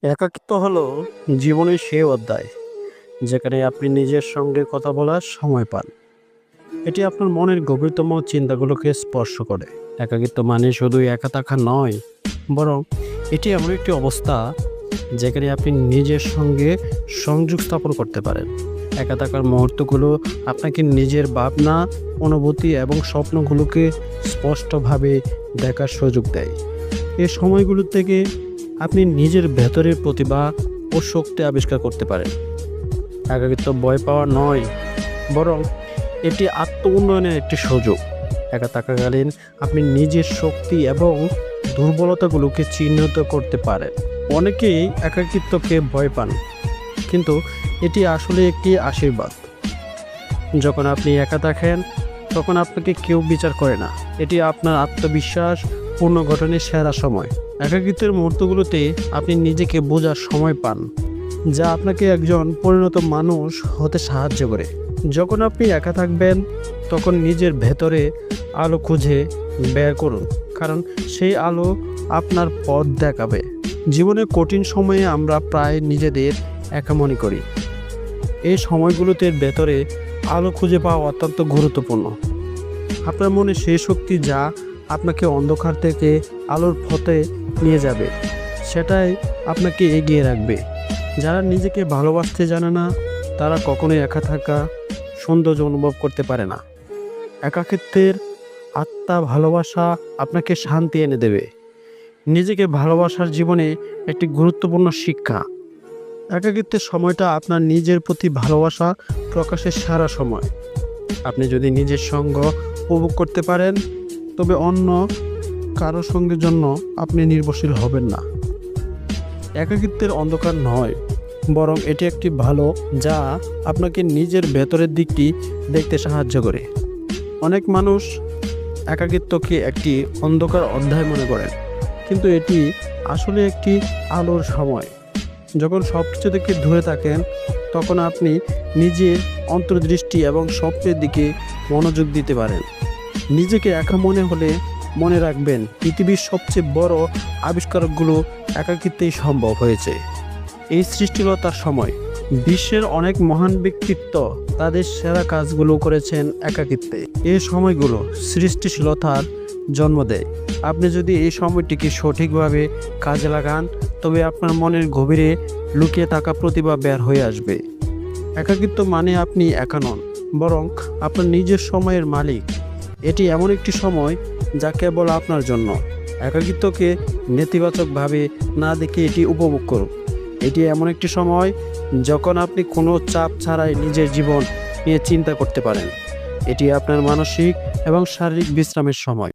একাকিত্ব হলো জীবনের সেই অধ্যায় যেখানে আপনি নিজের সঙ্গে কথা বলার সময় পান। এটি আপনার মনের গভীরতম চিন্তাগুলোকে স্পর্শ করে। একাকিত্ব মানে শুধু একা থাকা নয়, বরং এটি এমন একটি অবস্থা যেখানে আপনি নিজের সঙ্গে সংযোগ স্থাপন করতে পারেন। একা থাকার মুহূর্তগুলো আপনাকে নিজের ভাবনা, অনুভূতি এবং স্বপ্নগুলোকে স্পষ্টভাবে দেখার সুযোগ দেয়। এই সময়গুলো থেকে আপনি নিজের ভেতরের প্রতিভা ও শক্তি আবিষ্কার করতে পারেন। একাকিত্ব ভয় পাওয়া নয়, বরং এটি আত্ম উন্নয়নের একটি সুযোগ। একা থাকাকালীন আপনি নিজের শক্তি এবং দুর্বলতাগুলোকে চিহ্নিত করতে পারেন। অনেকেই একাকিত্বকে ভয় পান, কিন্তু এটি আসলে একটি আশীর্বাদ। যখন আপনি একা থাকেন তখন আপনাকে কেউ বিচার করে না। এটি আপনার আত্মবিশ্বাস পুনর্গঠনের সেরা সময়। একাকিত্বের মুহূর্তগুলোতে আপনি নিজেকে বোঝার সময় পান, যা আপনাকে একজন পরিণত মানুষ হতে সাহায্য করে। যখন আপনি একা থাকবেন তখন নিজের ভেতরে আলো খুঁজে বের করুন, কারণ সেই আলো আপনার পথ দেখাবে। জীবনের কঠিন সময়ে আমরা প্রায় নিজেদের একা মনে করি। এই সময়গুলোতে ভেতরে আলো খুঁজে পাওয়া অত্যন্ত গুরুত্বপূর্ণ। আপনার মনে সেই শক্তি যা আপনাকে অন্ধকার থেকে আলোর পথে নিয়ে যাবে, সেটাই আপনাকে এগিয়ে রাখবে। যারা নিজেকে ভালোবাসতে জানে না তারা কখনোই একা থাকা সৌন্দর্য অনুভব করতে পারে না। একাকিত্বের আত্মা ভালোবাসা আপনাকে শান্তি এনে দেবে। নিজেকে ভালোবাসার জীবনে একটি গুরুত্বপূর্ণ শিক্ষা। একাকিত্বের সময়টা আপনার নিজের প্রতি ভালোবাসা প্রকাশের সারা সময়। আপনি যদি নিজের সঙ্গ উপভোগ করতে পারেন, তবে অন্য কারো সঙ্গের জন্য আপনি নির্ভরশীল হবেন না। একাকিত্বের অন্ধকার নয়, বরং এটি একটি ভালো যা আপনাকে নিজের ভেতরের দিকটি দেখতে সাহায্য করে। অনেক মানুষ একাকিত্বকে একটি অন্ধকার অধ্যায় মনে করেন, কিন্তু এটি আসলে একটি আলোর সময়। যখন সব কিছু থেকে দূরে থাকেন তখন আপনি নিজের অন্তর্দৃষ্টি এবং স্বপ্নের দিকে মনোযোগ দিতে পারেন। নিজেকে একা মনে হলে মনে রাখবেন, পৃথিবীর সবচেয়ে বড় আবিষ্কারগুলো একাকিত্বেই সম্ভব হয়েছে। এই সৃষ্টিলতার সময় বিশ্বের অনেক মহান ব্যক্তিত্ব তাদের সেরা কাজগুলো করেছেন একাকিত্বে। এই সময়গুলো সৃষ্টিশীলতার জন্ম দেয়। আপনি যদি এই সময়টিকে সঠিকভাবে কাজে লাগান, তবে আপনার মনের গভীরে লুকিয়ে থাকা প্রতিভা বের হয়ে আসবে। একাকিত্ব মানে আপনি একা নন, বরং আপনার নিজের সময়ের মালিক। এটি এমন একটি সময় যা কেবল আপনার জন্য। একাকিত্বকে নেতিবাচকভাবে না দেখে এটি উপভোগ করুন। এটি এমন একটি সময় যখন আপনি কোনো চাপ ছাড়াই নিজের জীবন নিয়ে চিন্তা করতে পারেন। এটি আপনার মানসিক এবং শারীরিক বিশ্রামের সময়।